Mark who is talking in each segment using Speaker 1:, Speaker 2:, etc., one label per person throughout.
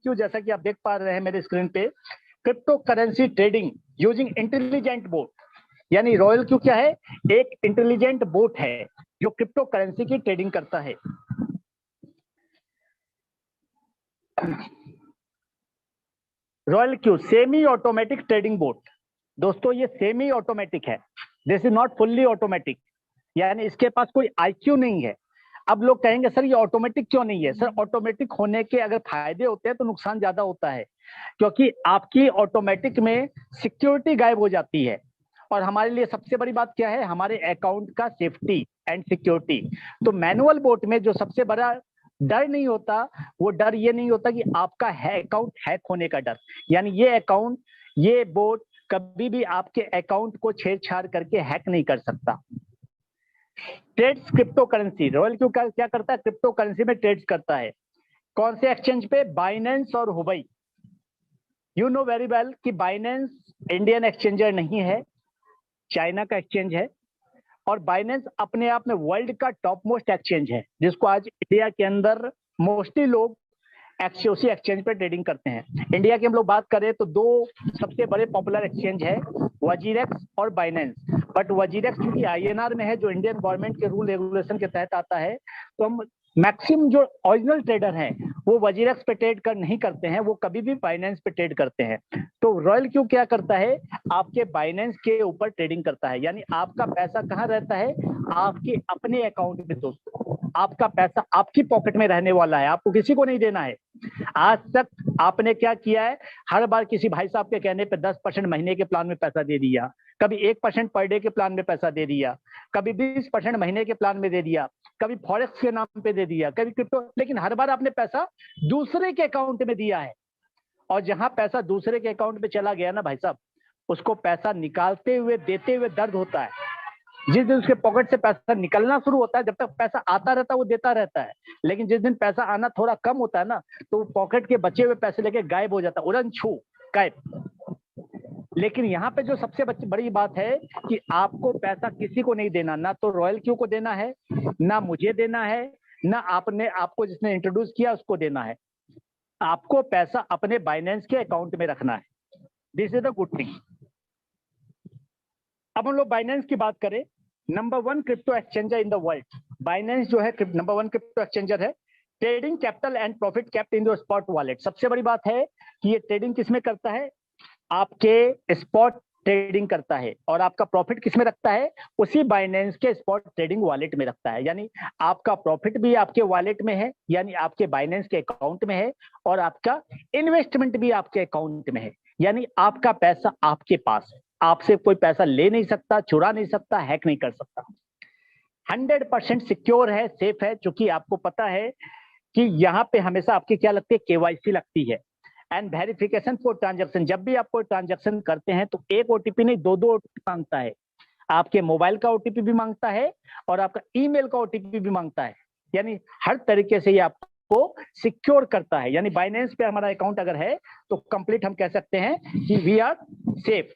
Speaker 1: Q, जैसा कि आप देख पा रहे हैं मेरे स्क्रीन पे, crypto currency trading using intelligent boat. यानी रॉयल क्यू क्या है? एक इंटेलिजेंट बोट है जो क्रिप्टो करेंसी की ट्रेडिंग करता है। Royal Q semi automatic trading boat. दोस्तों ये सेमी ऑटोमेटिक है, this is not fully automatic, यानी इसके पास कोई आईक्यू नहीं है। अब लोग कहेंगे सर ये ऑटोमेटिक क्यों नहीं है? सर ऑटोमेटिक होने के अगर फायदे होते हैं तो नुकसान ज्यादा होता है, क्योंकि आपकी ऑटोमेटिक में सिक्योरिटी गायब हो जाती है। और हमारे लिए सबसे बड़ी बात क्या है? हमारे अकाउंट का सेफ्टी एंड सिक्योरिटी। तो मैनुअल बोट में जो सबसे बड़ा डर नहीं होता, वो डर ये नहीं होता कि आपका अकाउंट हैक होने का डर। यानी ये बोट कभी भी आपके अकाउंट को छेड़छाड़ करके हैक नहीं कर सकता। Trades crypto currency, Royal Q क्या करता है? क्रिप्टो करेंसी में ट्रेड्स करता है। कौन से एक्सचेंज पे? बाइनेंस और Hubei. You know very well कि बाइनेंस इंडियन एक्सचेंजर नहीं है, चाइना का एक्सचेंज है। और बाइनेंस अपने आप में वर्ल्ड का टॉप मोस्ट एक्सचेंज है, जिसको आज इंडिया के अंदर मोस्टली लोग उसी एक्सचेंज पे ट्रेडिंग करते हैं। इंडिया की हम लोग बात करें तो दो सबसे बड़े पॉपुलर एक्सचेंज है, वजीरेक्स और बाइनेंस। बट वजीरेक्स क्योंकि आईएनआर में है, जो इंडियन गवर्नमेंट के रूल रेगुलेशन के तहत आता है, तो हम मैक्सिमम जो ओरिजिनल ट्रेडर हैं वो वजीरेक्स पे ट्रेड कर नहीं करते हैं, वो कभी भी बाइनेंस पे ट्रेड करते हैं। तो रॉयल क्यू क्या करता है? आपके बाइनेंस के ऊपर ट्रेडिंग करता है। यानी आपका पैसा कहाँ रहता है? आपके अपने अकाउंट में। दोस्तों आपका पैसा आपकी पॉकेट में रहने वाला है, आपको किसी को नहीं देना है। आज तक आपने क्या किया है? हर बार किसी भाई साहब के कहने पे 10% महीने के प्लान में पैसा दे दिया, कभी 1% पर डे के प्लान में पैसा दे दिया, कभी 20% महीने के प्लान में दे दिया, कभी फॉरेक्स के नाम पे दे दिया, कभी क्रिप्टो, लेकिन हर बार आपने पैसा दूसरे के अकाउंट में दिया है। और जहां पैसा दूसरे के अकाउंट में चला गया ना भाई साहब, उसको पैसा निकालते हुए देते हुए दर्द होता है। जिस दिन उसके पॉकेट से पैसा निकलना शुरू होता है, जब तक पैसा आता रहता है वो देता रहता है, लेकिन जिस दिन पैसा आना थोड़ा कम होता है ना, तो पॉकेट के बचे हुए पैसे लेके गायब हो जाता है, उड़न छू गायब। लेकिन यहाँ पे जो सबसे बड़ी बात है कि आपको पैसा किसी को नहीं देना, ना तो रॉयल क्यू को देना है, ना मुझे देना है, ना आपको जिसने इंट्रोड्यूस किया उसको देना है। आपको पैसा अपने बाइनेंस के अकाउंट में रखना है। This is the good thing. अब हम लोग बाइनेंस की बात करें, number 1 crypto exchanger in the world. Binance जो है नंबर 1 क्रिप्टो एक्सचेंजर है। Trading capital and profit kept in the spot wallet. सबसे बड़ी बात है कि ये ट्रेडिंग किसमें करता है? आपके स्पॉट ट्रेडिंग करता है। और आपका प्रॉफिट किसमें रखता है? उसी बाइनेंस के स्पॉट ट्रेडिंग वॉलेट में रखता है। यानी आपका प्रॉफिट भी आपके वॉलेट में है, यानी आपके बाइनेंस के अकाउंट में है, और आपका इन्वेस्टमेंट भी आपके अकाउंट में है। यानी आपका पैसा आपके पास है, आपसे कोई पैसा ले नहीं सकता, चुरा नहीं सकता, हैक नहीं कर सकता। 100% सिक्योर है, सेफ है, क्योंकि आपको पता है कि यहाँ पे हमेशा आपकी क्या लगती है? केवाईसी लगती है एंड वेरिफिकेशन फॉर ट्रांजैक्शन। जब भी आप कोई ट्रांजैक्शन करते हैं तो एक ओटीपी नहीं, दो ओटीपी मांगता है। आपके मोबाइल का ओटीपी भी मांगता है और आपका ईमेल का ओटीपी भी मांगता है। यानी हर तरीके से ये आपको सिक्योर करता है। यानी बाइनेंस पे हमारा अकाउंट अगर है तो कंप्लीट हम कह सकते हैं कि वी आर सेफ।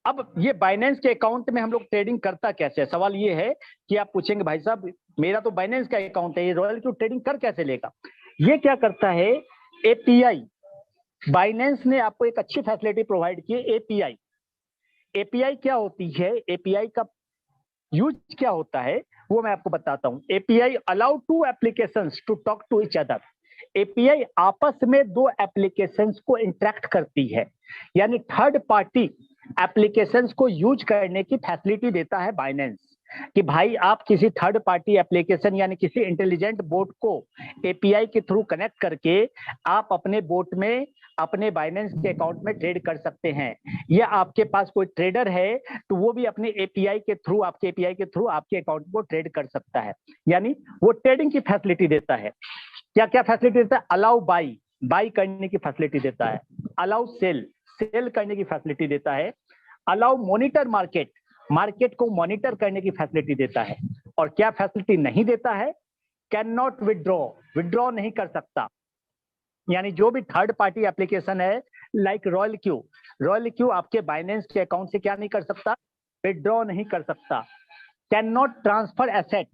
Speaker 1: अब ये बाइनेंस के अकाउंट में हम लोग ट्रेडिंग करता कैसे है? सवाल ये है कि आप पूछेंगे भाई साहब मेरा तो बाइनेंस का अकाउंट है, ये रॉयल क्यू ट्रेडिंग कर कैसे लेगा? ये क्या करता है? एपीआई। बाइनेंस ने आपको एक अच्छी फैसिलिटी प्रोवाइड की है, एपीआई। एपीआई क्या होती है? एपीआई का यूज क्या होता है वो मैं आपको बताता हूं। API allow to applications to talk to each other. API आपस में दो एप्लीकेशंस को इंटरेक्ट करती है, यानी थर्ड पार्टी एप्लीकेशंस को यूज करने की फैसिलिटी देता है बाइनेंस, कि भाई आप किसी थर्ड पार्टी एप्लीकेशन यानी किसी इंटेलिजेंट बोट को एपीआई के थ्रू कनेक्ट करके आप अपने बोट में अपने बाइनेंस के अकाउंट में ट्रेड कर सकते हैं। या आपके पास कोई ट्रेडर है तो वो भी अपने एपीआई के थ्रू आपके अकाउंट को ट्रेड कर सकता है। यानी वो ट्रेडिंग की फैसिलिटी देता है। क्या क्या फैसिलिटी देता है? अलाउ बाई करने की फैसिलिटी देता है, अलाउ सेल करने की फैसिलिटी देता है, अलाउ मॉनिटर मार्केट को मॉनिटर करने की फैसिलिटी देता है। और क्या फैसिलिटी नहीं देता है? कैन नॉट विड्रॉ नहीं कर सकता। यानी जो भी थर्ड पार्टी एप्लीकेशन है लाइक रॉयल क्यू आपके बाइनेंस के अकाउंट से क्या नहीं कर सकता? विड्रॉ नहीं कर सकता। Can not transfer asset,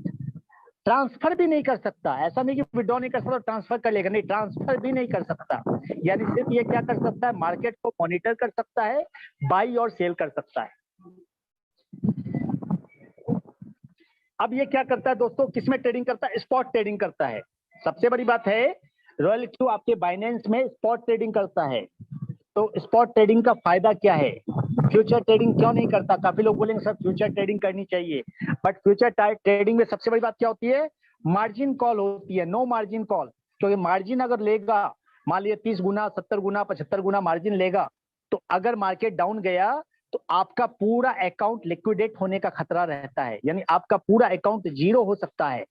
Speaker 1: transfer भी नहीं कर सकता। ऐसा नहीं कि विड्रॉ नहीं कर सकता ट्रांसफर कर लेगा, नहीं, ट्रांसफर भी नहीं कर सकता। यानी सिर्फ ये क्या कर सकता है, मार्केट को मॉनिटर कर सकता है, बाई और सेल कर सकता है। अब ये क्या करता है दोस्तों, किसमें ट्रेडिंग करता है, स्पॉट ट्रेडिंग करता है। सबसे बड़ी बात है, रॉयल क्यू आपके बाइनेंस में स्पॉट ट्रेडिंग करता है। तो स्पॉट ट्रेडिंग का फायदा क्या है, फ्यूचर ट्रेडिंग क्यों नहीं करता? काफी लोग बोलेंगे सर फ्यूचर ट्रेडिंग करनी चाहिए, बट फ्यूचर ट्रेडिंग में सबसे बड़ी बात क्या होती है, मार्जिन कॉल होती है, नो मार्जिन कॉल। क्योंकि मार्जिन अगर लेगा, मान लिया 30 गुना, 70 गुना, 75 गुना मार्जिन लेगा, तो अगर मार्केट डाउन गया तो आपका पूरा अकाउंट लिक्विडेट होने का खतरा रहता है, यानी आपका पूरा अकाउंट जीरो हो सकता है।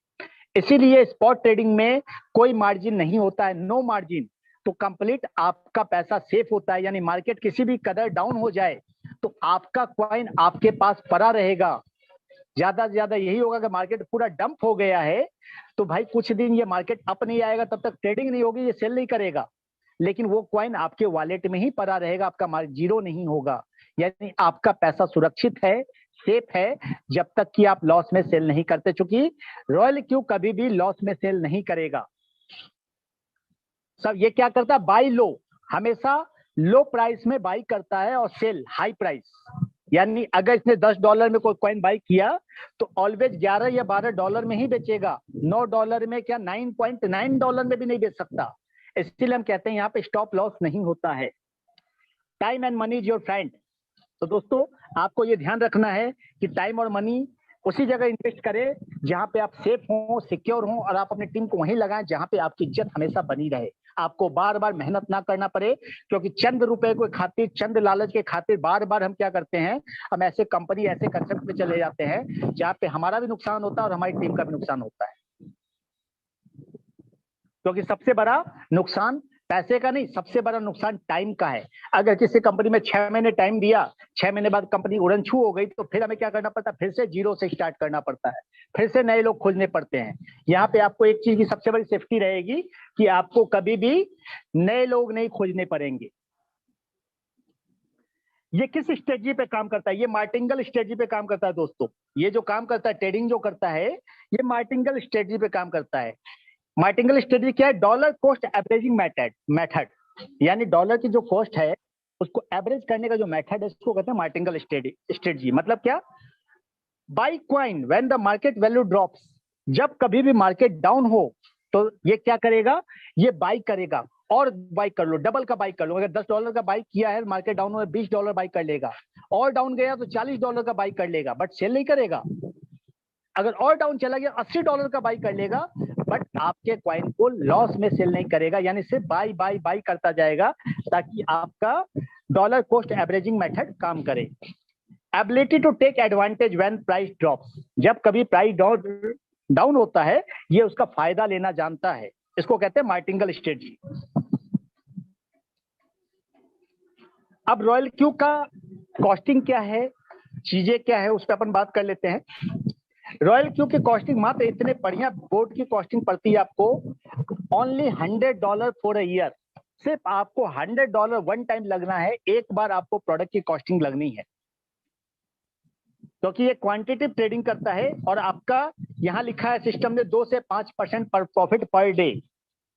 Speaker 1: इसीलिए स्पॉट ट्रेडिंग में कोई मार्जिन नहीं होता है, नो मार्जिन। तो कंप्लीट आपका पैसा सेफ होता है, यानी मार्केट किसी भी कदर डाउन हो जाए तो आपका कॉइन आपके पास पड़ा रहेगा। ज्यादा से ज्यादा यही होगा कि मार्केट पूरा डंप हो गया है तो भाई कुछ दिन ये मार्केट अप नहीं आएगा, तब तक ट्रेडिंग नहीं होगी, ये सेल नहीं करेगा, लेकिन वो कॉइन आपके वॉलेट में ही पड़ा रहेगा, आपका जीरो नहीं होगा। यानी आपका पैसा सुरक्षित है, सेफ है, जब तक कि आप लॉस में सेल नहीं करते। चूंकि रॉयल क्यू कभी भी लॉस में सेल नहीं करेगा। सब ये क्या करता है, बाई लो, हमेशा लो प्राइस में बाई करता है और सेल हाई प्राइस। यानी अगर इसने $10 में कोई कॉइन बाई किया तो ऑलवेज 11 या 12 डॉलर में ही बेचेगा, $9 में क्या, $9.9 में भी नहीं बेच सकता। इसलिए हम कहते हैं यहाँ पे स्टॉप लॉस नहीं होता है। Time and money is your friend. तो दोस्तों आपको ये ध्यान रखना है कि टाइम और मनी उसी जगह इन्वेस्ट करें जहां पे आप सेफ हो, सिक्योर हो, और आप अपनी टीम को वहीं लगाएं जहां पे आपकी इज्जत हमेशा बनी रहे, आपको बार बार मेहनत ना करना पड़े। क्योंकि चंद रुपए के खातिर, चंद लालच के खातिर बार बार हम क्या करते हैं, हम ऐसे कंपनी, ऐसे कंसेप्ट में चले जाते हैं जहां पे हमारा भी नुकसान होता है और हमारी टीम का भी नुकसान होता है। क्योंकि सबसे बड़ा नुकसान पैसे का नहीं, सबसे बड़ा नुकसान टाइम का है। अगर किसी कंपनी में 6 महीने टाइम दिया, 6 महीने बाद कंपनी उड़न छू हो गई, तो फिर हमें क्या करना पड़ता है, फिर से जीरो से स्टार्ट करना पड़ता है, फिर से नए लोग खोजने पड़ते हैं। यहाँ पे आपको एक चीज की सबसे बड़ी सेफ्टी रहेगी कि आपको कभी भी नए लोग नहीं खोजने पड़ेंगे। ये किस स्ट्रेटजी पे काम करता है, ये मार्टिंगल स्ट्रेटजी पे काम करता है दोस्तों। ये जो काम करता है, ट्रेडिंग जो करता है, ये मार्टिंगल स्ट्रेटजी पे काम करता है। मार्टिंगल स्ट्रेटजी क्या है, डॉलर कॉस्ट एवरेजिंग मेथड। यानी डॉलर की जो कॉस्ट है उसको एवरेज करने का जो मेथड है उसको कहते हैं मार्टिंगल स्ट्रेटजी। मतलब क्या, by coin when the market value drops. जब कभी भी मार्केट डाउन हो तो ये क्या करेगा, ये बाई करेगा, और बाई कर लो, डबल का बाई कर लो। अगर $10 का बाई किया है, मार्केट डाउन हुआ, $20 बाई कर लेगा, और डाउन गया तो $40 का बाई कर लेगा, बट सेल नहीं करेगा। अगर और डाउन चला गया, $80 का बाई कर लेगा, बट आपके कॉइन को लॉस में सेल नहीं करेगा। यानी सिर्फ बाई बाई बाई करता जाएगा ताकि आपका डॉलर कॉस्ट एवरेजिंग मेथड काम करे। Ability to take advantage when price drops. जब कभी प्राइस डाउन होता है, ये उसका फायदा लेना जानता है, इसको कहते हैं मार्टिंगल स्ट्रेटजी। अब रॉयल क्यू का कॉस्टिंग क्या है, चीजें क्या है, उस पर अपन बात कर लेते हैं। रॉयल क्यू की कॉस्टिंग मात्र इतने बढ़िया बोर्ड की कॉस्टिंग पड़ती है आपको ओनली $100 फॉर अ ईयर। सिर्फ आपको $100 वन टाइम लगना है, एक बार आपको प्रोडक्ट की कॉस्टिंग लगनी है। क्योंकि ये क्वांटिटेटिव ट्रेडिंग करता है और आपका यहाँ लिखा है सिस्टम ने 2 से 5% पर प्रॉफिट पर डे,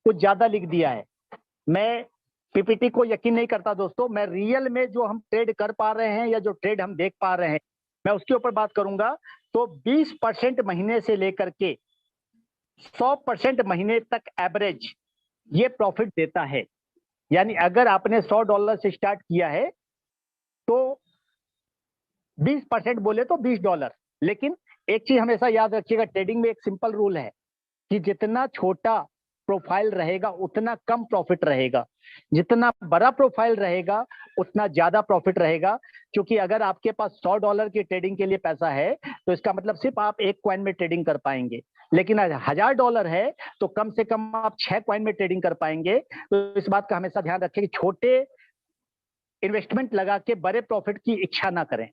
Speaker 1: कुछ ज्यादा लिख दिया है। मैं पीपीटी को यकीन नहीं करता दोस्तों, मैं रियल में जो हम ट्रेड कर पा रहे हैं या जो ट्रेड हम देख पा रहे हैं मैं उसके ऊपर बात करूंगा। तो 20% महीने से लेकर के 100% महीने तक एवरेज ये प्रॉफिट देता है। यानी अगर आपने $100 से स्टार्ट किया है तो 20% बोले तो $20। लेकिन एक चीज हमेशा याद रखिएगा, ट्रेडिंग में एक सिंपल रूल है कि जितना छोटा प्रोफाइल रहेगा उतना कम प्रॉफिट रहेगा, जितना बड़ा प्रोफाइल रहेगा उतना ज्यादा प्रॉफिट रहेगा। क्योंकि अगर आपके पास $100 की ट्रेडिंग के लिए पैसा है तो इसका मतलब सिर्फ आप एक कॉइन में ट्रेडिंग कर पाएंगे, लेकिन $1000 है तो कम से कम आप 6 कॉइन में ट्रेडिंग कर पाएंगे। तो इस बात का हमेशा ध्यान रखें कि छोटे इन्वेस्टमेंट लगा के बड़े प्रॉफिट की इच्छा ना करें।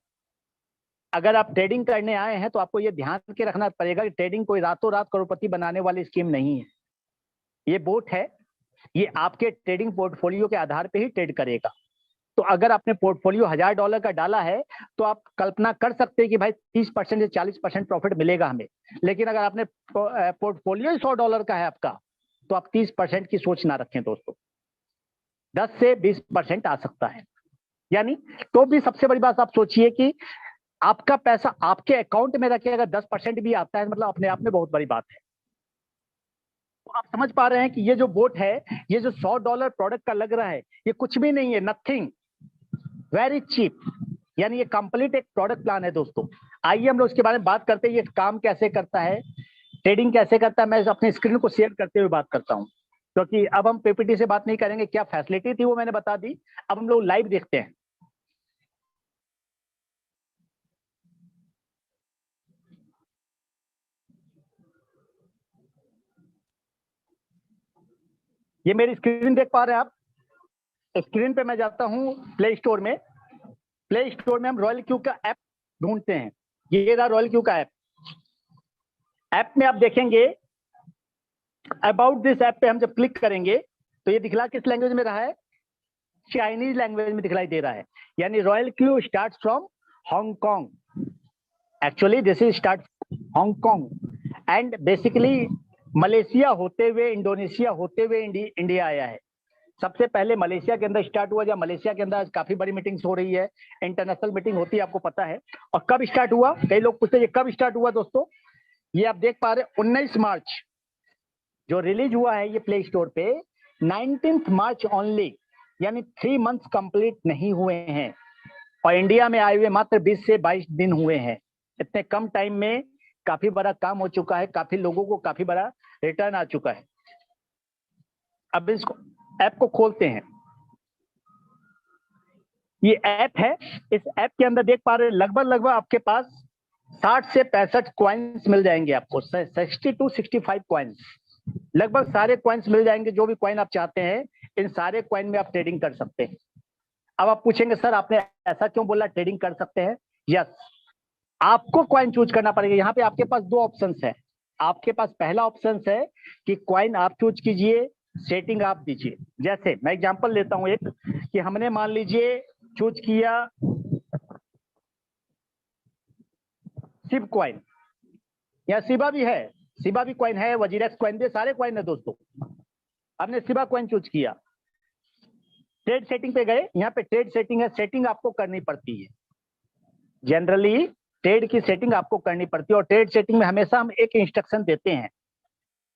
Speaker 1: अगर आप ट्रेडिंग करने आए हैं तो आपको यह ध्यान के रखना पड़ेगा कि ट्रेडिंग कोई रातों रात करोड़पति बनाने वाली स्कीम नहीं है। ये बोट है, ये आपके ट्रेडिंग पोर्टफोलियो के आधार पे ही ट्रेड करेगा। तो अगर आपने पोर्टफोलियो $1000 का डाला है तो आप कल्पना कर सकते हैं कि भाई 30% से 40% प्रॉफिट मिलेगा हमें। लेकिन अगर आपने पोर्टफोलियो $100 का है आपका, तो आप 30% की सोच ना रखें दोस्तों, 10 से 20% आ सकता है। यानी तो भी सबसे बड़ी बात आप सोचिए कि आपका पैसा आपके अकाउंट में रखे अगर 10% भी आता है, मतलब अपने आप में बहुत बड़ी बात है। तो आप समझ पा रहे हैं कि ये जो बोट है, ये जो $100 प्रोडक्ट का लग रहा है, ये कुछ भी नहीं है, नथिंग, वेरी चीप। यानी ये कंप्लीट एक प्रोडक्ट प्लान है दोस्तों। आइए हम लोग इसके बारे में बात करते हैं, ये काम कैसे करता है, ट्रेडिंग कैसे करता है। मैं अपनी स्क्रीन को शेयर करते हुए बात करता हूं, क्योंकि अब हम पीपीटी से बात नहीं करेंगे, क्या फैसिलिटी थी वो मैंने बता दी। अब हम लोग लाइव देखते हैं। ये मेरी स्क्रीन देख पा रहे हैं आप? स्क्रीन पे मैं जाता हूं प्ले स्टोर में। प्ले स्टोर में हम रॉयल क्यू का ऐप ढूंढते हैं। ये रहा रॉयल क्यू का ऐप। ऐप में आप देखेंगे अबाउट दिस ऐप पे हम जब क्लिक करेंगे तो ये दिखला किस लैंग्वेज में रहा है? चाइनीज लैंग्वेज में दिखलाई दे रहा है। यानी royal Q start from Hong Kong. Actually this is start Hong Kong and basically Malaysia होते हुए, इंडोनेशिया होते हुए इंडिया आया है। सबसे पहले मलेशिया के अंदर स्टार्ट हुआ, जब मलेशिया के अंदर आज काफी बड़ी मीटिंग्स हो रही है, इंटरनेशनल मीटिंग होती है, आपको पता है। और कब स्टार्ट हुआ, कई लोग पूछते हैं ये कब स्टार्ट हुआ दोस्तों। ये आप देख पा रहे हैं 19 मार्च जो रिलीज हुआ है ये प्ले स्टोर पे, 19 मार्च ओनली, यानी 3 मंथ्स कंप्लीट नहीं हुए हैं। और इंडिया में आए हुए मात्र 20 से 22 दिन हुए हैं। इतने कम टाइम में काफी बड़ा काम हो चुका है, काफी लोगों को काफी बड़ा रिटर्न आ चुका है। अब इसको ऐप को खोलते हैं। ये ऐप है, इस ऐप के अंदर देख पा रहे हैं लगभग आपके पास 60 से 65 कॉइन्स मिल जाएंगे आपको, 60 to 65 कॉइन्स, लगभग सारे कॉइन्स मिल जाएंगे। जो भी कॉइन आप चाहते हैं इन सारे कॉइन में आप ट्रेडिंग कर सकते हैं। अब आप पूछेंगे सर आपने ऐसा क्यों बोला ट्रेडिंग कर सकते हैं? यस, आपको कॉइन चूज करना पड़ेगा। यहाँ पे आपके पास 2 ऑप्शंस है। आपके पास पहला ऑप्शन है कि कॉइन आप चूज कीजिए, सेटिंग आप दीजिए। जैसे मैं एग्जांपल लेता हूं एक, कि हमने मान लीजिए चूज किया सिब कॉइन, या सिबा भी है, सिबा भी कॉइन है, वजीरेक्स कॉइन भी, सारे कॉइन है दोस्तों। हमने सिबा कॉइन चूज किया, ट्रेड सेटिंग पे गए, यहाँ पे ट्रेड सेटिंग है, सेटिंग आपको करनी पड़ती है। जनरली ट्रेड की सेटिंग आपको करनी पड़ती है, और ट्रेड सेटिंग में हमेशा हम एक इंस्ट्रक्शन देते हैं।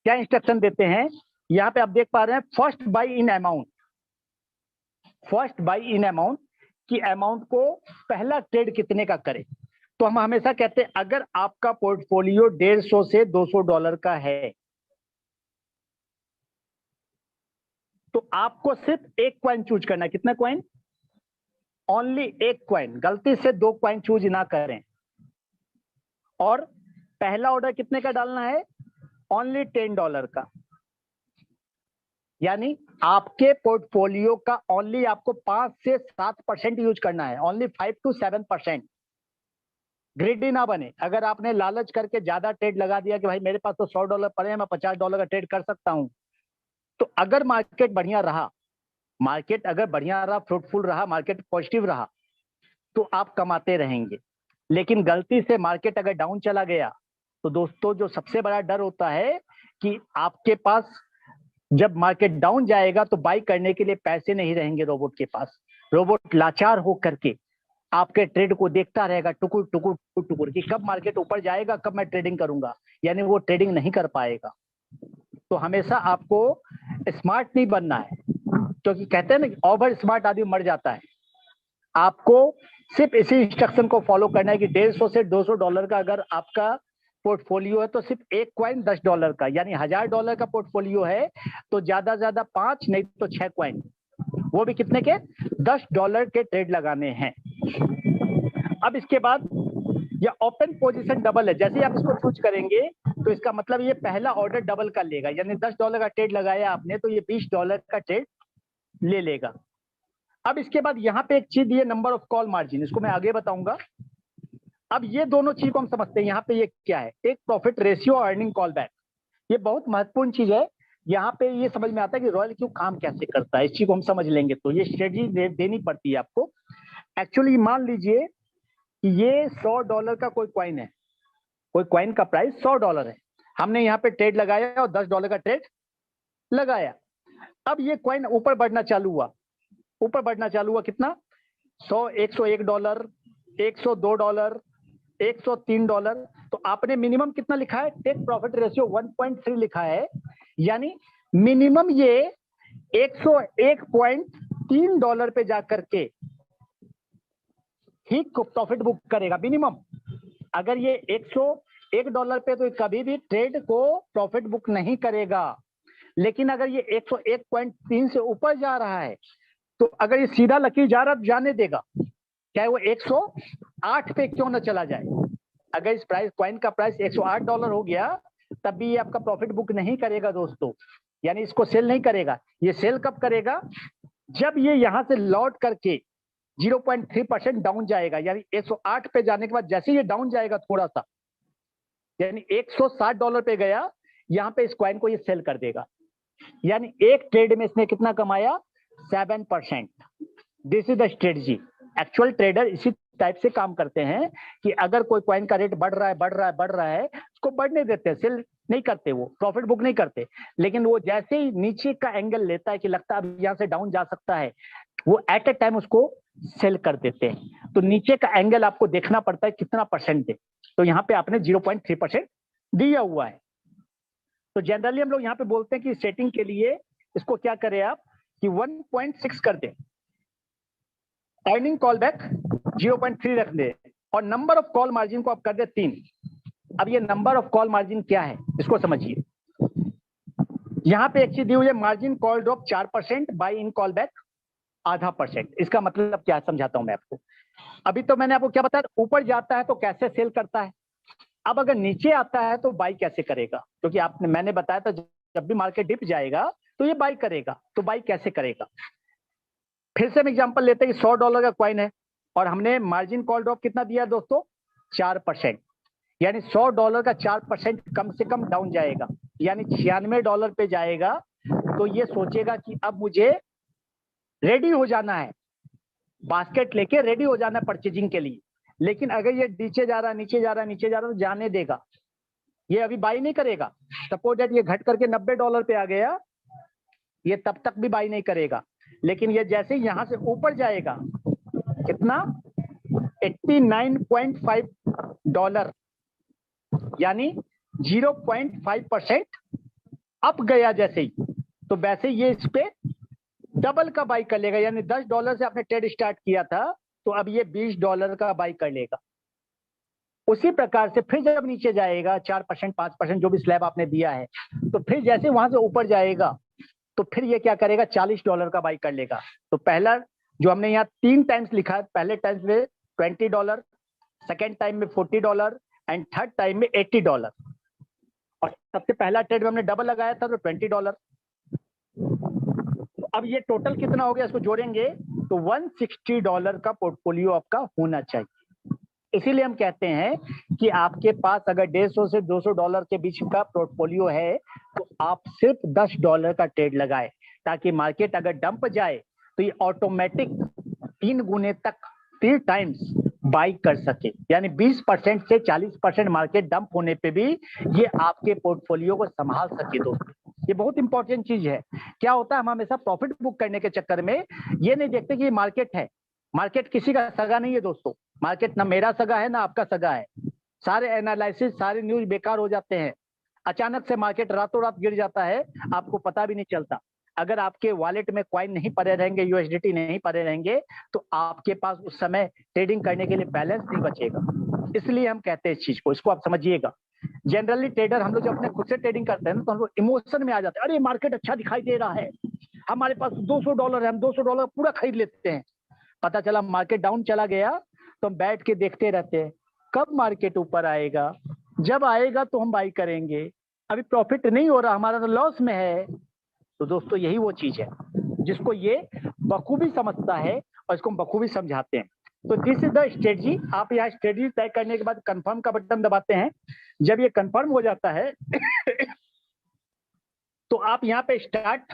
Speaker 1: क्या इंस्ट्रक्शन देते हैं? यहाँ पे आप देख पा रहे हैं first by in amount, first by in amount, कि अमाउंट को पहला ट्रेड कितने का करें। तो हम हमेशा कहते हैं अगर आपका पोर्टफोलियो $150 से $200 का है तो आपको सिर्फ एक कॉइन चूज करना है। कितना कॉइन? ओनली एक कॉइन, गलती से 2 कॉइन चूज ना करें। और पहला ऑर्डर कितने का डालना है? ओनली $10 का। यानी आपके पोर्टफोलियो का ओनली आपको 5 से 7% यूज करना है, ओनली 5 to 7%। ग्रिडी ना बने। अगर आपने लालच करके ज्यादा ट्रेड लगा दिया कि भाई मेरे पास तो $100 पड़े हैं, मैं $50 का ट्रेड कर सकता हूं, तो अगर मार्केट बढ़िया रहा, मार्केट अगर बढ़िया रहा, फ्रूटफुल रहा, मार्केट पॉजिटिव रहा, तो आप कमाते रहेंगे। लेकिन गलती से मार्केट अगर डाउन चला गया तो दोस्तों जो सबसे बड़ा डर होता है कि आपके पास जब मार्केट डाउन जाएगा तो बाई करने के लिए पैसे नहीं रहेंगे रोबोट के पास। रोबोट लाचार हो करके आपके ट्रेड को देखता रहेगा टुकुर टुकुर टुकुर टुकुर, कि कब मार्केट ऊपर जाएगा, कब मैं ट्रेडिंग करूंगा। यानी वो ट्रेडिंग नहीं कर पाएगा। तो हमेशा आपको स्मार्ट नहीं बनना है, क्योंकि कहते हैं ना ओवर स्मार्ट आदमी मर जाता है। आपको सिर्फ इसी इंस्ट्रक्शन को फॉलो करना है कि $150 से $200 का अगर आपका पोर्टफोलियो है तो सिर्फ एक कॉइन $10 का, यानी $1000 का पोर्टफोलियो है तो ज्यादा से ज्यादा 5 नहीं तो 6 कॉइन, वो भी कितने के? $10 के ट्रेड लगाने हैं। अब इसके बाद या ओपन पोजीशन डबल है, जैसे आप इसको चूज करेंगे तो इसका मतलब ये पहला ऑर्डर डबल का लेगा। यानी $10 का ट्रेड लगाया आपने तो ये $20 का ट्रेड ले लेगा। अब इसके बाद यहाँ पे एक चीज, ये नंबर ऑफ कॉल मार्जिन, इसको मैं आगे बताऊंगा। अब ये दोनों चीज को हम समझते हैं। यहाँ पे ये क्या है? एक प्रॉफिट रेशियो और अर्निंग कॉल बैक। ये बहुत महत्वपूर्ण चीज है। यहाँ पे ये समझ में आता है कि रॉयल क्यू काम कैसे करता है। इस चीज को हम समझ लेंगे तो ये स्ट्रेटजी देनी पड़ती है आपको। एक्चुअली मान लीजिए कि ये $100 का कोई कॉइन है, कोई कॉइन का प्राइस $100 है, हमने यहाँ पे ट्रेड लगाया और $10 का ट्रेड लगाया। अब ये कॉइन ऊपर बढ़ना चालू हुआ, ऊपर बढ़ना चालू हुआ, कितना? 100, $101, $102, $103। तो आपने मिनिमम कितना लिखा है? टेक प्रॉफिट रेशियो 1.3 लिखा है, यानी मिनिमम ये $101.3 पे जाकर के ही प्रॉफिट बुक करेगा मिनिमम। अगर ये $101 पे तो कभी भी ट्रेड को प्रॉफिट बुक नहीं करेगा। लेकिन अगर ये 101.3 से ऊपर जा रहा है तो अगर ये सीधा लकीर जा रहा जाने देगा, चाहे वो 108 पे क्यों ना चला जाए। अगर इस प्राइस कॉइन का प्राइस $108 हो गया तब भी ये आपका प्रॉफिट बुक नहीं करेगा दोस्तों, यानी इसको सेल नहीं करेगा। ये सेल कब करेगा? जब ये यहां से लौट करके 0.3% डाउन जाएगा, यानी 108 पे जाने के बाद जैसे ये डाउन जाएगा थोड़ा सा, यानी $160 पे गया, यहां पे इस कॉइन को ये सेल कर देगा। यानी एक ट्रेड में इसने कितना कमाया? 7%। This is the strategy. Actual trader इसी टाइप से काम करते हैं कि अगर कोई कॉइन का रेट बढ़ रहा है उसको बढ़ने देते हैं, सेल नहीं करते, वो प्रॉफिट बुक नहीं करते। लेकिन वो जैसे ही नीचे का एंगल लेता है कि लगता है अब यहाँ से डाउन जा सकता है, वो एट ए टाइम उसको सेल कर देते हैं। तो नीचे का एंगल आपको देखना पड़ता है कितना परसेंट दे। तो यहाँ पे आपने 0.3% दिया हुआ है। तो जनरली हम लोग यहाँ पे बोलते हैं कि सेटिंग के लिए इसको क्या करें आप कि 1.6 कर दें, अर्निंग कॉल बैक 0.3 रख दे, और नंबर ऑफ कॉल मार्जिन को आप कर दे 3। अब ये नंबर ऑफ कॉल मार्जिन क्या है इसको समझिए। यहाँ पे एक चीज दी हुई है, margin call drop 4%, by in call back 0.5%। इसका मतलब क्या है समझाता हूं मैं आपको। अभी तो मैंने आपको क्या बताया, ऊपर जाता है तो कैसे सेल करता है। अब अगर नीचे आता है तो बाई कैसे करेगा, क्योंकि आपने मैंने बताया था जब भी मार्केट डिप जाएगा तो ये बाई करेगा। तो बाई कैसे करेगा? फिर से हम एग्जांपल लेते हैं कि $100 का कॉइन है और हमने मार्जिन कॉल ड्रॉप कितना दिया दोस्तों? 4%। यानी $100 का 4% कम से कम डाउन जाएगा, यानी $96 पे जाएगा। तो ये सोचेगा कि अब मुझे रेडी हो जाना है, बास्केट लेके रेडी हो जाना है परचेजिंग के लिए। लेकिन अगर ये नीचे जा रहा है तो जाने देगा, ये अभी बाई नहीं करेगा। सपोज दैट ये घट करके $90 पे आ गया, ये तब तक भी बाई नहीं करेगा। लेकिन ये जैसे ही यहां से ऊपर जाएगा, कितना? $89.5, यानी 0.5% अप गया जैसे ही, तो वैसे ये इस पे डबल का बाई कर लेगा। यानी $10 से आपने ट्रेड स्टार्ट किया था तो अब ये $20 का बाई कर लेगा। उसी प्रकार से फिर जब नीचे जाएगा 4%, 5% जो भी स्लैब आपने दिया है, तो फिर जैसे वहां से ऊपर जाएगा तो फिर ये क्या करेगा? $40 का बाई कर लेगा। तो पहला जो हमने यहाँ 3 टाइम्स लिखा है, पहले टाइम्स में $20, सेकेंड टाइम में $40 एंड थर्ड टाइम में $80। और सबसे पहला ट्रेड में हमने डबल लगाया था तो $20। तो अब ये टोटल कितना हो गया, इसको जोड़ेंगे तो $160 का पोर्टफोलियो आपका होना चाहिए। इसीलिए हम कहते हैं कि आपके पास अगर $150 से $200 के बीच का पोर्टफोलियो है तो आप सिर्फ $10 का ट्रेड लगाए, ताकि मार्केट अगर डंप जाए तो ये ऑटोमेटिक 3 गुने तक 3 टाइम्स बाई कर सके। यानी 20% से 40% मार्केट डंप होने पे भी ये आपके पोर्टफोलियो को संभाल सके। दोस्तों ये बहुत इंपॉर्टेंट चीज है। क्या होता है, हम हमेशा प्रॉफिट बुक करने के चक्कर में ये नहीं देखते कि ये मार्केट है। मार्केट किसी का सगा नहीं है दोस्तों, मार्केट ना मेरा सगा है ना आपका सगा है। सारे एनालिसिस, सारे न्यूज बेकार हो जाते हैं। अचानक से मार्केट रातों रात गिर जाता है, आपको पता भी नहीं चलता। अगर आपके वॉलेट में कॉइन नहीं पड़े रहेंगे, यूएसडीटी नहीं पड़े रहेंगे, तो आपके पास उस समय ट्रेडिंग करने के लिए बैलेंस नहीं बचेगा। इसलिए हम कहते हैं इस चीज को, इसको आप समझिएगा। जनरली ट्रेडर हम लोग जब अपने खुद से ट्रेडिंग करते हैं तो हम लोग इमोशन में आ जाते हैं। अरे मार्केट अच्छा दिखाई दे रहा है, हमारे पास $200 है, हम $200 पूरा खरीद लेते हैं। पता चला मार्केट डाउन चला गया तो हम बैठ के देखते रहते हैं कब मार्केट ऊपर आएगा, जब आएगा तो हम बाई करेंगे। अभी प्रॉफिट नहीं हो रहा, हमारा तो लॉस में है। तो दोस्तों यही वो चीज है जिसको ये बखूबी समझता है और इसको हम बखूबी समझाते हैं। तो दिस इज द स्ट्रेटजी। आप यहाँ स्ट्रेटजी तय करने के बाद कंफर्म का बटन दबाते हैं। जब ये कंफर्म हो जाता है तो आप यहाँ पे स्टार्ट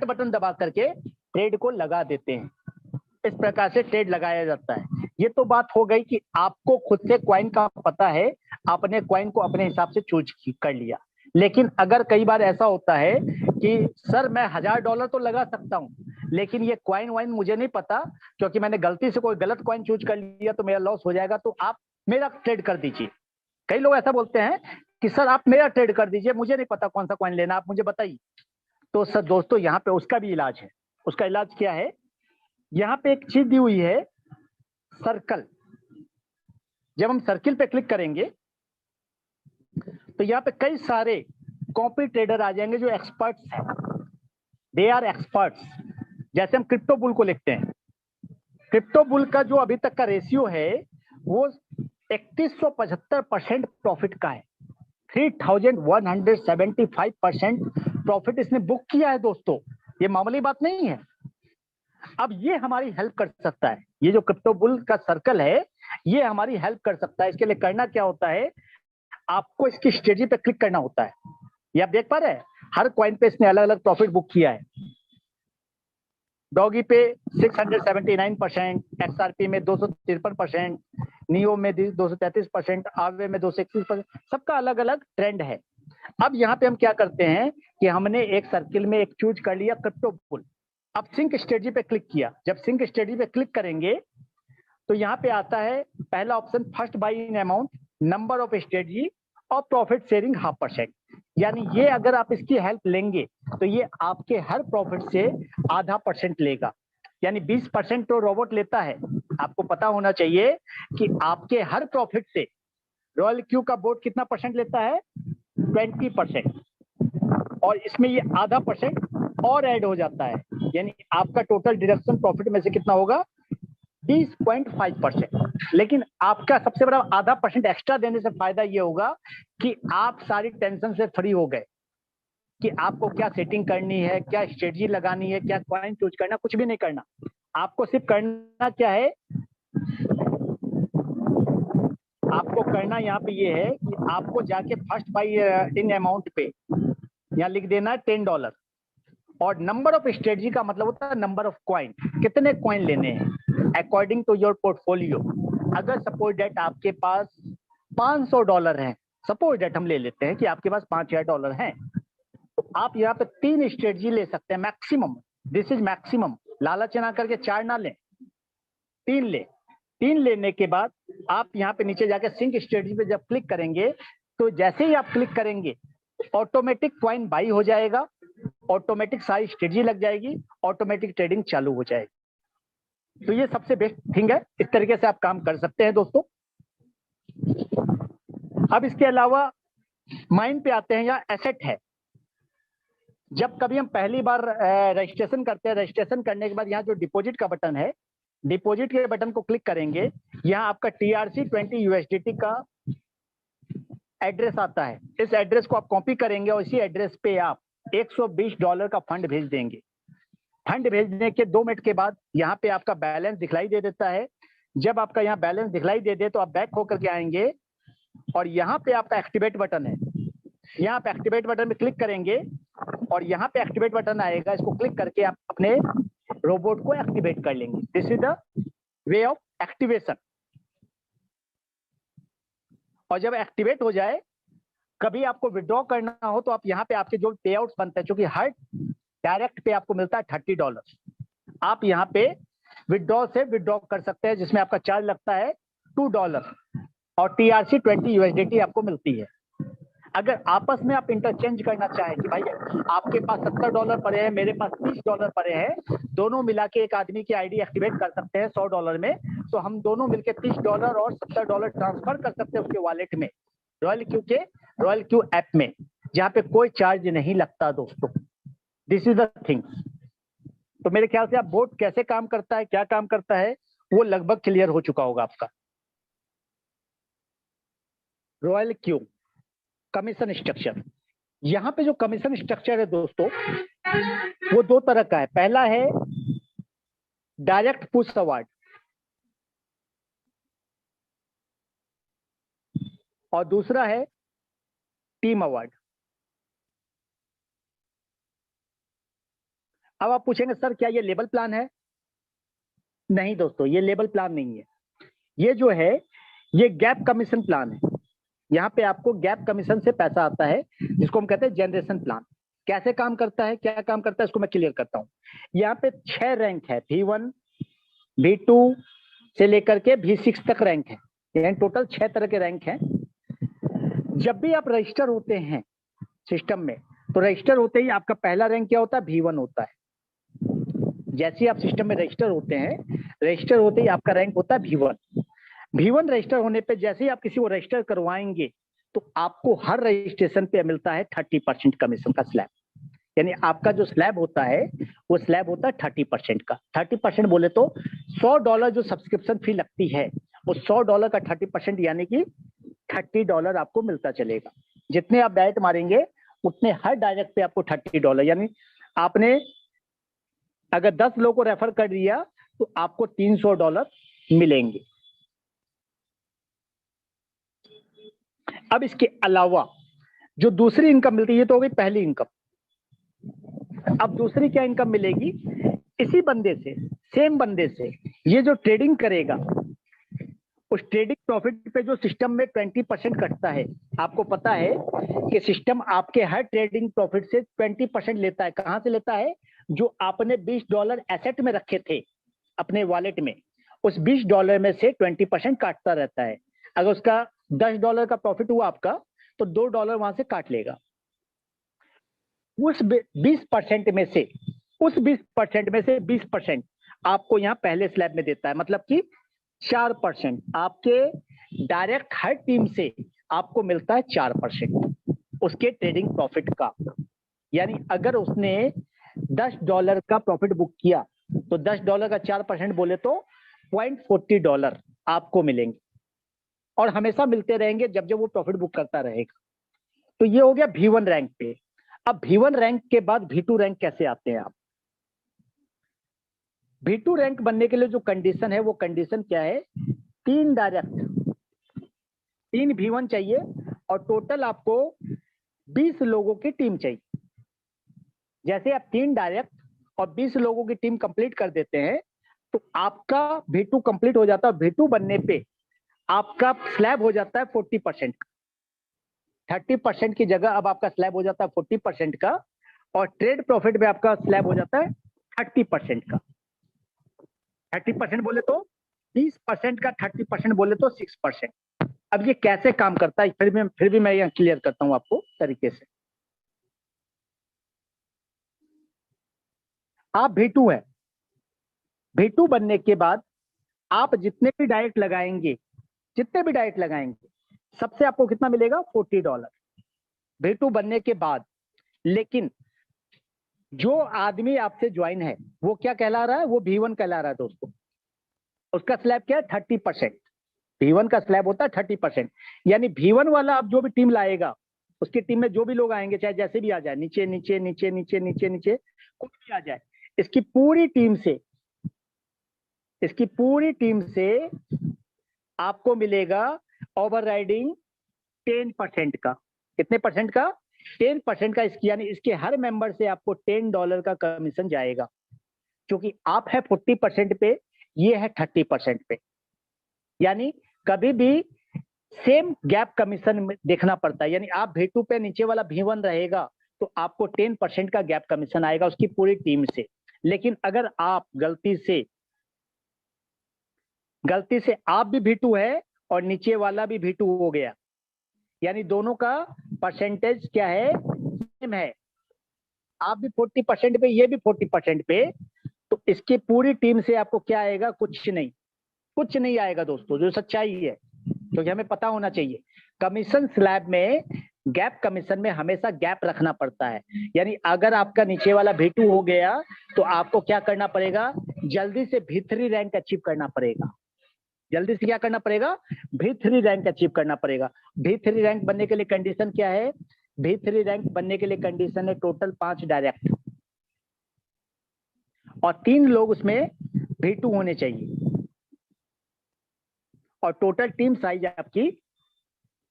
Speaker 1: बटन दबा करके ट्रेड को लगा देते हैं। इस प्रकार से ट्रेड लगाया जाता है। ये तो बात हो गई कि आपको खुद से क्वाइन का पता है, आपने क्वाइन को अपने हिसाब से चूज कर लिया। लेकिन अगर कई बार ऐसा होता है कि सर मैं $1000 तो लगा सकता हूं, लेकिन ये क्वाइन वाइन मुझे नहीं पता, क्योंकि मैंने गलती से कोई गलत क्वाइन चूज कर लिया तो मेरा लॉस हो जाएगा, तो आप मेरा ट्रेड कर दीजिए। कई लोग ऐसा बोलते हैं कि सर आप मेरा ट्रेड कर दीजिए, मुझे नहीं पता कौन सा क्वाइन लेना, आप मुझे बताइए। तो सर दोस्तों यहाँ पे उसका भी इलाज है। उसका इलाज क्या है? यहाँ पे एक चीज दी हुई है, सर्कल। जब हम सर्किल पे क्लिक करेंगे तो यहाँ पे कई सारे कॉपी ट्रेडर आ जाएंगे जो एक्सपर्ट्स हैं। They are experts. जैसे हम क्रिप्टो बुल को लिखते हैं, क्रिप्टो बुल का जो अभी तक का रेशियो है वो 3175% प्रॉफिट का है। 3175% प्रॉफिट इसने बुक किया है दोस्तों, ये मामूली बात नहीं है। अब ये हमारी हेल्प कर सकता है, ये जो क्रिप्टो बुल का सर्कल है ये हमारी हेल्प कर सकता है। इसके लिए करना क्या होता है, आपको इसकी स्ट्रेटजी पे क्लिक करना होता है। ये आप देख पा रहे हैं, हर कॉइन पे इसने अलग अलग प्रॉफिट बुक किया है। डॉगी पे 679%, XRP में 253%, नियो में 233%, आवे में 231%, सबका अलग अलग ट्रेंड है। अब यहाँ पे हम क्या करते हैं कि हमने एक सर्किल में एक चूज कर लिया क्रिप्टो बुल। अब सिंक स्ट्रेटजी पे क्लिक किया। जब सिंक स्ट्रेटजी पे क्लिक करेंगे तो यहाँ पे आता है पहला option, first by in amount, number of strategy और प्रॉफिट शेयरिंग 0.5%। यानी ये अगर आप इसकी हेल्प लेंगे तो ये आपके हर प्रॉफिट से 0.5% लेगा। यानी 20% तो रोबोट लेता है। आपको पता होना चाहिए कि आपके हर प्रॉफिट से रॉयल क्यू का बोर्ड कितना परसेंट लेता है? 20%। और इसमें ये 0.5% और ऐड हो जाता है, यानी आपका टोटल डिडक्शन प्रॉफिट में से कितना होगा? 20.5%। लेकिन आपका सबसे बड़ा 0.5% एक्स्ट्रा देने से फायदा ये होगा कि आप सारी टेंशन से फ्री हो गए कि आपको क्या सेटिंग करनी है, क्या स्ट्रेटजी लगानी है, क्या क्वाइन चूज करना, कुछ भी नहीं करना। आपको सिर्फ करना क्या है, आपको करना यहाँ पे ये है कि आपको जाके फर्स्ट बाई इन अमाउंट पे यहाँ लिख देना है $10। और नंबर ऑफ स्ट्रेटजी का मतलब होता है नंबर ऑफ क्वाइन, कितने क्वाइन लेने हैं अकॉर्डिंग टू योर पोर्टफोलियो। अगर सपोज डेट आपके पास $500 हैं, सपोज डेट हम ले लेते हैं कि आपके पास $5000 हैं, तो आप यहाँ पे 3 स्ट्रेटजी ले सकते हैं मैक्सिमम। दिस इज मैक्सिमम, लालच ना करके 4 ना लें, 3 ले। 3 लेने के बाद आप यहाँ पे नीचे जाके सिंक स्ट्रेटजी पे जब क्लिक करेंगे तो जैसे ही आप क्लिक करेंगे ऑटोमेटिक क्वाइन बाई हो जाएगा, ऑटोमेटिक सारी स्ट्रेटजी लग जाएगी, ऑटोमेटिक ट्रेडिंग चालू हो जाएगी। तो ये सबसे बेस्ट थिंग है, इस तरीके से आप काम कर सकते हैं दोस्तों। अब इसके अलावा माइन पे आते हैं, या एसेट है। जब कभी हम पहली बार रजिस्ट्रेशन करते हैं, रजिस्ट्रेशन करने के बाद यहाँ जो डिपॉजिट का बटन है, डिपॉजिट के बटन को क्लिक करेंगे, यहाँ आपका TRC20 USDT का एड्रेस आता है। इस एड्रेस को आप कॉपी करेंगे और इसी एड्रेस पे आप $120 का फंड भेज देंगे। फंड भेजने के 2 मिनट के बाद यहाँ पे आपका बैलेंस दिखलाई दे देता है। जब आपका यहाँ बैलेंस दिखलाई दे दे तो आप बैक होकर के आएंगे और यहाँ पे आपका एक्टिवेट बटन है, यहाँ पे एक्टिवेट बटन में क्लिक करेंगे और यहाँ पे एक्टिवेट बटन आएगा, इसको क्लिक करके आप अपने रोबोट को एक्टिवेट कर लेंगे। This is the way of activation. और जब एक्टिवेट हो जाए, कभी आपको विड्रॉ करना हो तो आप यहाँ पे आपके जो पे आउट्स बनते हैं, क्योंकि हर डायरेक्ट पे आपको मिलता है $30, आप यहाँ पे विड्रॉ से विड्रॉ कर सकते हैं, जिसमें आपका चार्ज लगता है $2 और TRC20 USDT आपको मिलती है। अगर आपस में आप इंटरचेंज करना चाहें कि भाई आपके पास $70 पड़े हैं, मेरे पास $30 पड़े हैं, दोनों मिला के एक आदमी की आईडी एक्टिवेट कर सकते हैं $100 में, तो हम दोनों मिलके $30 और $70 ट्रांसफर कर सकते हैं उसके वॉलेट में, रॉयल क्यू ऐप में, जहाँ पे कोई चार्ज नहीं लगता दोस्तों। This is the thing. तो मेरे ख्याल से आप बोट कैसे काम करता है, क्या काम करता है, वो लगभग क्लियर हो चुका होगा आपका। रॉयल क्यू कमीशन स्ट्रक्चर, यहाँ पे जो कमीशन स्ट्रक्चर है दोस्तों वो 2 तरह का है। पहला है डायरेक्ट पुश अवार्ड और दूसरा है टीम अवार्ड। अब आप पूछेंगे सर क्या ये लेबल प्लान है? नहीं दोस्तों, ये लेबल प्लान नहीं है। ये जो है ये गैप कमीशन प्लान है। यहाँ पे आपको गैप कमीशन से पैसा आता है, जिसको हम कहते हैं जनरेशन प्लान। कैसे काम करता है, क्या काम करता है, इसको मैं क्लियर करता हूँ। यहाँ पे 6 रैंक है, V1 V2 से लेकर के V6 तक रैंक है, यानी टोटल 6 तरह के रैंक हैं। जब भी आप रजिस्टर होते हैं सिस्टम में, तो रजिस्टर होते ही आपका पहला रैंक क्या होता है? V1 होता है। जैसे ही आप सिस्टम में रजिस्टर होते हैं, रजिस्टर होते ही आपका रैंक होता है V1। V1 रजिस्टर होने पे जैसे ही आप किसी को रजिस्टर करवाएंगे, तो आपको हर रजिस्ट्रेशन पे मिलता है 30% कमीशन का स्लैब। यानी आपका जो स्लैब होता है वो स्लैब होता है 30% का। 30% बोले तो $100 जो सब्सक्रिप्शन फी लगती है, वो $100 का 30% यानी कि $30 आपको मिलता चलेगा। जितने आप डायरेक्ट मारेंगे उतने हर डायरेक्ट पे आपको $30, यानी आपने अगर 10 लोगों को रेफर कर दिया तो आपको $300 मिलेंगे। अब इसके अलावा जो दूसरी इनकम मिलती है, ये तो हो गई पहली इनकम। अब दूसरी क्या इनकम मिलेगी? इसी बंदे से, सेम बंदे से ये जो ट्रेडिंग करेगा, उस ट्रेडिंग प्रॉफिट पे जो सिस्टम में 20% कटता है। आपको पता है कि सिस्टम आपके हर ट्रेडिंग प्रॉफिट से 20% लेता है। कहां से लेता है? जो आपने $20 एसेट में रखे थे अपने वॉलेट में, उस $20 में से 20% काटता रहता है। अगर उसका $10 का प्रॉफिट हुआ आपका, तो $2 वहां से काट लेगा। उस 20% में से, उस 20% में से 20% आपको यहाँ पहले स्लैब में देता है। मतलब कि 4% आपके डायरेक्ट हर टीम से आपको मिलता है 4% उसके ट्रेडिंग प्रॉफिट का। यानी अगर उसने $10 का प्रॉफिट बुक किया, तो $10 का 4% बोले तो $0.40 आपको मिलेंगे, और हमेशा मिलते रहेंगे जब जब वो प्रॉफिट बुक करता रहेगा। तो ये हो गया V1 रैंक पे। अब V1 रैंक के बाद V2 रैंक कैसे आते हैं आप? V2 रैंक बनने के लिए जो कंडीशन है, वो कंडीशन क्या है? 3 डायरेक्ट, 3 V1 चाहिए, और टोटल आपको 20 लोगों की टीम चाहिए। जैसे आप 3 डायरेक्ट और 20 लोगों की टीम कंप्लीट कर देते हैं, तो आपका V2 कंप्लीट हो जाता है। V2 बनने पे आपका स्लैब हो जाता है 40% का। 30% की जगह अब आपका स्लैब हो जाता है 40% का, और ट्रेड प्रॉफिट में आपका स्लैब हो जाता है 30% का। 30% बोले तो 20% का 30% बोले तो 6%। अब ये कैसे काम करता है, फिर भी मैं यहाँ क्लियर करता हूं आपको तरीके से। आप V2 है, V2 बनने के बाद आप जितने भी डायरेक्ट लगाएंगे, जितने भी डायरेक्ट लगाएंगे, सबसे आपको कितना मिलेगा? $40 V2 बनने के बाद। लेकिन जो आदमी आपसे ज्वाइन है वो क्या कहला रहा है? वो V1 कहला रहा है दोस्तों। उसका स्लैब क्या है? 30%। V1 का स्लैब होता है 30%। यानी V1 वाला अब जो भी टीम लाएगा, उसकी टीम में जो भी लोग आएंगे, चाहे जैसे भी आ जाए, नीचे नीचे नीचे नीचे नीचे नीचे कुछ भी आ जाए, इसकी पूरी टीम से, इसकी पूरी टीम से आपको मिलेगा ओवरराइडिंग 10% का। कितने परसेंट का? 10% का। इसकी यानी इसके हर मेंबर से आपको $10 का कमीशन जाएगा, क्योंकि आप है 40% पे, ये है 30% पे। यानी कभी भी सेम गैप कमीशन देखना पड़ता है। यानी आप V2 पे, नीचे वाला V1 रहेगा, तो आपको 10% का गैप कमीशन आएगा उसकी पूरी टीम से। लेकिन अगर आप गलती से आप भी V2 है और नीचे वाला भी V2 हो गया, यानी दोनों का परसेंटेज क्या है? सेम है। आप भी 40% पे, ये भी 40% पे, तो इसकी पूरी टीम से आपको क्या आएगा? कुछ नहीं, कुछ नहीं आएगा दोस्तों, जो सच्चाई है। तो हमें पता होना चाहिए, कमीशन स्लैब में, गैप कमीशन में हमेशा गैप रखना पड़ता है। यानी अगर आपका नीचे वाला V2 हो गया, तो आपको क्या करना पड़ेगा? जल्दी से V3 रैंक अचीव करना पड़ेगा। जल्दी से क्या करना पड़ेगा? V3 रैंक अचीव करना पड़ेगा। V3 रैंक बनने के लिए कंडीशन क्या है? V3 रैंक बनने के लिए कंडीशन है टोटल 5 डायरेक्ट और 3 लोग उसमें V2 होने चाहिए, और टोटल टीम साइज आपकी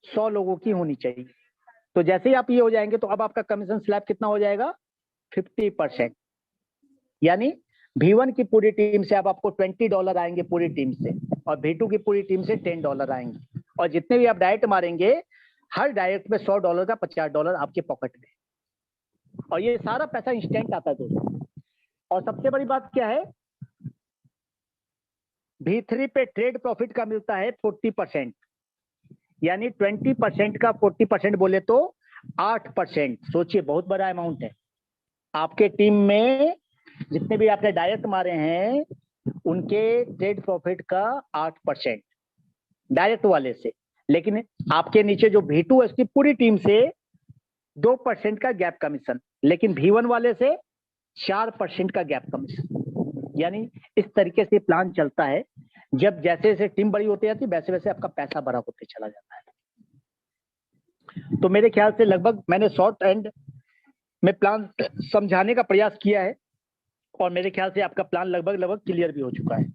Speaker 1: 100 लोगों की होनी चाहिए। तो जैसे ही आप ये हो जाएंगे, तो अब आपका कमीशन स्लैब कितना हो जाएगा? 50%। यानी V1 की पूरी टीम से अब आपको $20 आएंगे पूरी टीम से, और V2 की पूरी टीम से $10 आएंगे, और जितने भी आप डायरेक्ट मारेंगे हर डायरेक्ट में $100 का $50 आपके पॉकेट में, और ये सारा पैसा इंस्टेंट आता है दोस्तों। और सबसे बड़ी बात क्या है, V3 पे ट्रेड प्रॉफिट का मिलता है 40%, यानी 20% का 40% बोले तो 8%। सोचिए बहुत बड़ा अमाउंट है। आपके टीम में जितने भी आपने डायरेक्ट मारे हैं उनके ट्रेड प्रॉफिट का 8% डायरेक्ट वाले से, लेकिन आपके नीचे जो V2 है उसकी पूरी टीम से 2% का गैप कमीशन, लेकिन V1 वाले से 4% का गैप कमीशन। यानी इस तरीके से प्लान चलता है। जब जैसे जैसे टीम बड़ी होती जाती है वैसे वैसे आपका पैसा बड़ा होते चला जाता है। तो मेरे ख्याल से लगभग मैंने शॉर्ट एंड में प्लान समझाने का प्रयास किया है, और मेरे ख्याल से आपका प्लान लगभग क्लियर भी हो चुका है।